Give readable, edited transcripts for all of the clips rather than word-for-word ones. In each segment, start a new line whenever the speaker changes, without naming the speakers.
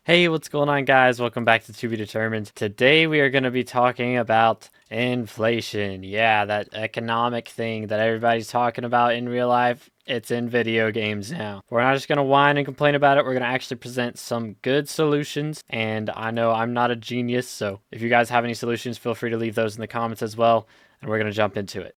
Hey, what's going on, guys? Welcome back to To Be Determined. Today we are going to be talking about inflation. Yeah, that economic thing that everybody's talking about in real life. It's in video games now. We're not just going to whine and complain about it. We're going to actually present some good solutions. And I know I'm not a genius, so if you guys have any solutions, feel free to leave those in the comments as well. And we're going to jump into it.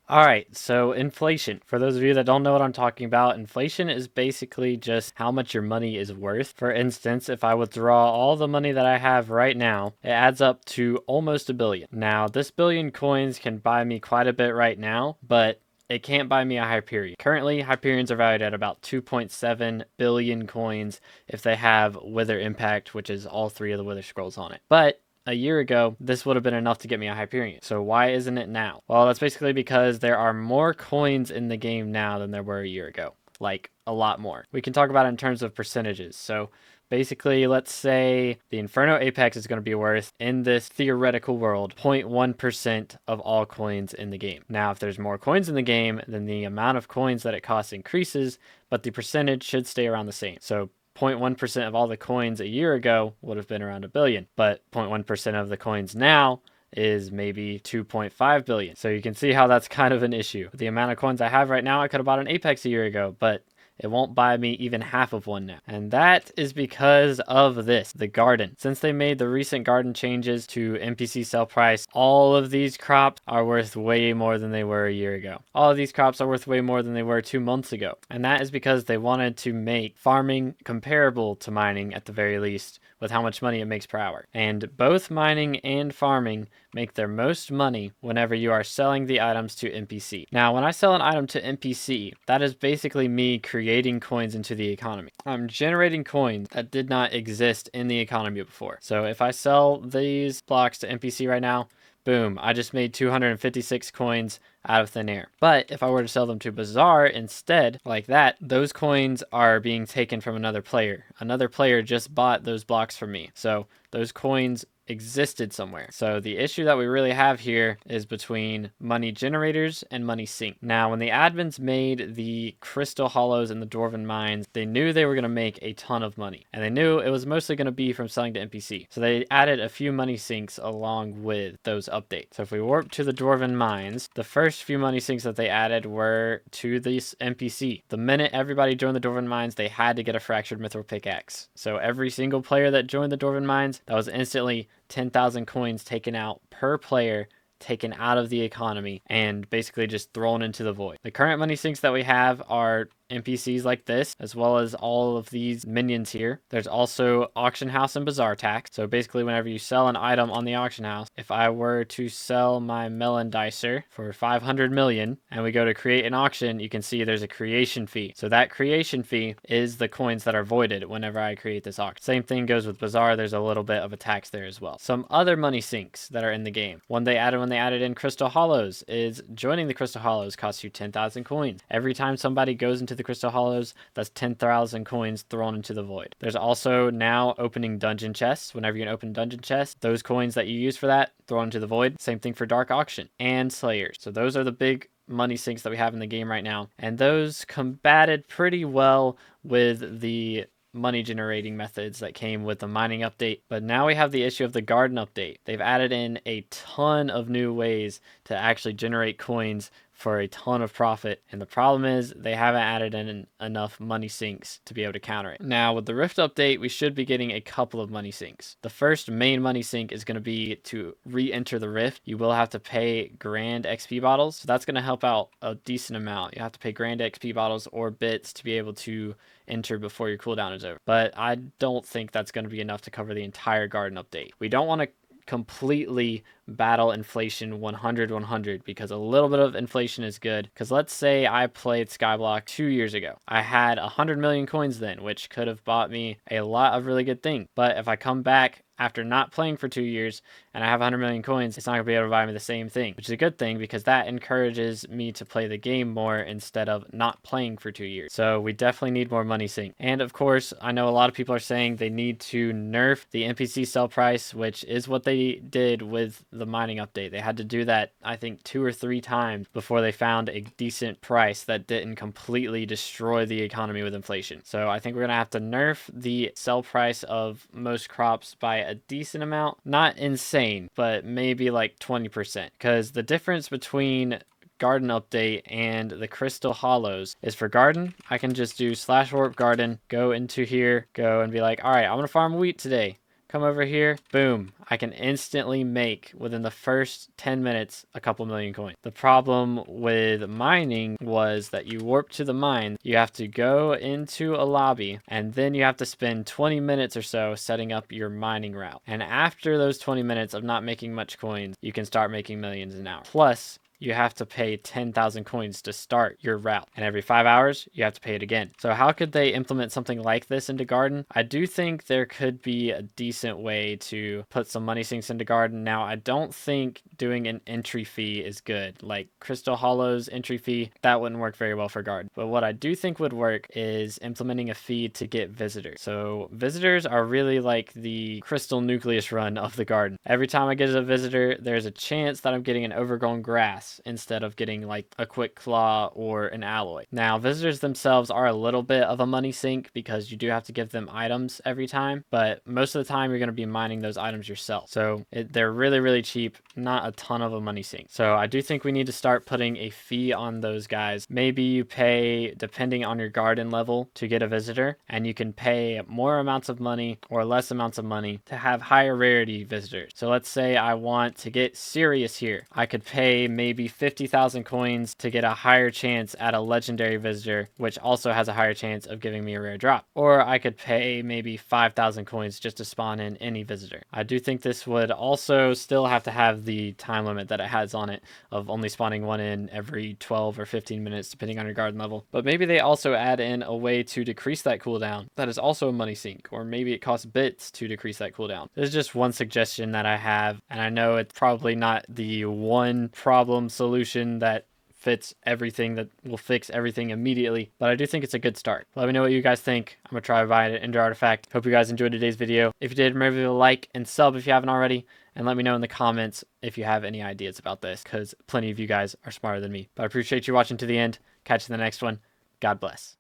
All right, so inflation. For those of you that don't know what I'm talking about, inflation is basically just how much your money is worth. For instance, if I withdraw all the money that I have right now, it adds up to almost a billion. Now, this billion coins can buy me quite a bit right now, but it can't buy me a Hyperion. Currently, Hyperions are valued at about 2.7 billion coins if they have Wither Impact, which is all three of the Wither Scrolls on it. But a year ago, this would have been enough to get me a Hyperion. So why isn't it now? Well, that's basically because there are more coins in the game now than there were a year ago. Like, a lot more. We can talk about it in terms of percentages. So basically, let's say the Inferno Apex is going to be worth, in this theoretical world, 0.1% of all coins in the game. Now, if there's more coins in the game, then the amount of coins that it costs increases, but the percentage should stay around the same. So 0.1% of all the coins a year ago would have been around a billion, but 0.1% of the coins now is maybe 2.5 billion. So you can see how that's kind of an issue. The amount of coins I have right now, I could have bought an Apex a year ago, but it won't buy me even half of one now. And that is because of this, the garden. Since they made the recent garden changes to NPC sell price, all of these crops are worth way more than they were a year ago. All of these crops are worth way more than they were 2 months ago. And that is because they wanted to make farming comparable to mining at the very least, with how much money it makes per hour. And both mining and farming make their most money whenever you are selling the items to NPC. Now, when I sell an item to NPC, that is basically me creating coins into the economy. I'm generating coins that did not exist in the economy before. So if I sell these blocks to NPC right now, boom, I just made 256 coins out of thin air. But if I were to sell them to Bazaar instead, like that, those coins are being taken from another player. Another player just bought those blocks from me. So those coins existed somewhere. So the issue that we really have here is between money generators and money sink. Now, when the admins made the crystal hollows and the dwarven mines, they knew they were going to make a ton of money, and they knew it was mostly going to be from selling to NPC. So they added a few money sinks along with those updates. So if we warp to the dwarven mines, the first few money sinks that they added were to this NPC. The minute everybody joined the dwarven mines, they had to get a fractured mithril pickaxe. So every single player that joined the dwarven mines, that was instantly 10,000 coins taken out per player, taken out of the economy, and basically just thrown into the void. The current money sinks that we have are NPCs like this, as well as all of these minions here. There's also auction house and bazaar tax. So basically, whenever you sell an item on the auction house, if I were to sell my melon dicer for 500 million and we go to create an auction, you can see there's a creation fee. So that creation fee is the coins that are voided whenever I create this auction. Same thing goes with bazaar. There's a little bit of a tax there as well. Some other money sinks that are in the game. One they added when they added in crystal hollows is joining the crystal hollows costs you 10,000 coins. Every time somebody goes into the crystal hollows, that's 10,000 coins thrown into the void. There's also now opening dungeon chests. Whenever you can open dungeon chests, those coins that you use for that thrown into the void. Same thing for dark auction and slayers. So those are the big money sinks that we have in the game right now, and those combated pretty well with the money generating methods that came with the mining update. But now we have the issue of the garden update. They've added in a ton of new ways to actually generate coins for a ton of profit, and the problem is they haven't added in enough money sinks to be able to counter it. Now with the Rift update, we should be getting a couple of money sinks. The first main money sink is going to be to re-enter the Rift. You will have to pay grand XP bottles, so that's going to help out a decent amount. You have to pay grand XP bottles or bits to be able to enter before your cooldown is over, but I don't think that's going to be enough to cover the entire garden update. We don't want to completely battle inflation 100 because a little bit of inflation is good. Because let's say I played SkyBlock 2 years ago. I had 100 million coins then, which could have bought me a lot of really good things. But if I come back after not playing for 2 years and I have 100 million coins, it's not going to be able to buy me the same thing, which is a good thing because that encourages me to play the game more instead of not playing for 2 years. So we definitely need more money sync. And of course, I know a lot of people are saying they need to nerf the NPC sell price, which is what they did with the mining update. They had to do that, I think, 2 or 3 times before they found a decent price that didn't completely destroy the economy with inflation. So I think we're going to have to nerf the sell price of most crops by a decent amount. Not insane, but maybe like 20%. Because the difference between garden update and the crystal hollows is for garden, I can just do /warp garden, go into here, go and be like, all right, I want to farm wheat today. Come over here, boom, I can instantly make within the first 10 minutes a couple million coins. The problem with mining was that you warp to the mine, you have to go into a lobby, and then you have to spend 20 minutes or so setting up your mining route. And after those 20 minutes of not making much coins, you can start making millions an hour. Plus, you have to pay 10,000 coins to start your route. And every 5 hours, you have to pay it again. So how could they implement something like this into Garden? I do think there could be a decent way to put some money sinks into Garden. Now, I don't think doing an entry fee is good. Like Crystal Hollow's entry fee, that wouldn't work very well for Garden. But what I do think would work is implementing a fee to get visitors. So visitors are really like the crystal nucleus run of the Garden. Every time I get a visitor, there's a chance that I'm getting an overgrown grass instead of getting like a quick claw or an alloy. Now, visitors themselves are a little bit of a money sink because you do have to give them items every time, but most of the time you're going to be mining those items yourself. So they're really, really cheap, not a ton of a money sink. So I do think we need to start putting a fee on those guys. Maybe you pay, depending on your garden level, to get a visitor, and you can pay more amounts of money or less amounts of money to have higher rarity visitors. So let's say I want to get Sirius here. I could pay maybe 50,000 coins to get a higher chance at a legendary visitor, which also has a higher chance of giving me a rare drop. Or I could pay maybe 5,000 coins just to spawn in any visitor. I do think this would also still have to have the time limit that it has on it of only spawning one in every 12 or 15 minutes, depending on your garden level. But maybe they also add in a way to decrease that cooldown. That is also a money sink, or maybe it costs bits to decrease that cooldown. This is just one suggestion that I have, and I know it's probably not the one problem solution that fits everything, that will fix everything immediately, but I do think it's a good start. Let me know what you guys think. I'm gonna try to buy an Ender artifact. Hope you guys enjoyed today's video. If you did, remember to like and sub if you haven't already, and let me know in the comments if you have any ideas about this, because plenty of you guys are smarter than me. But I appreciate you watching to the end. Catch you in the next one. God bless.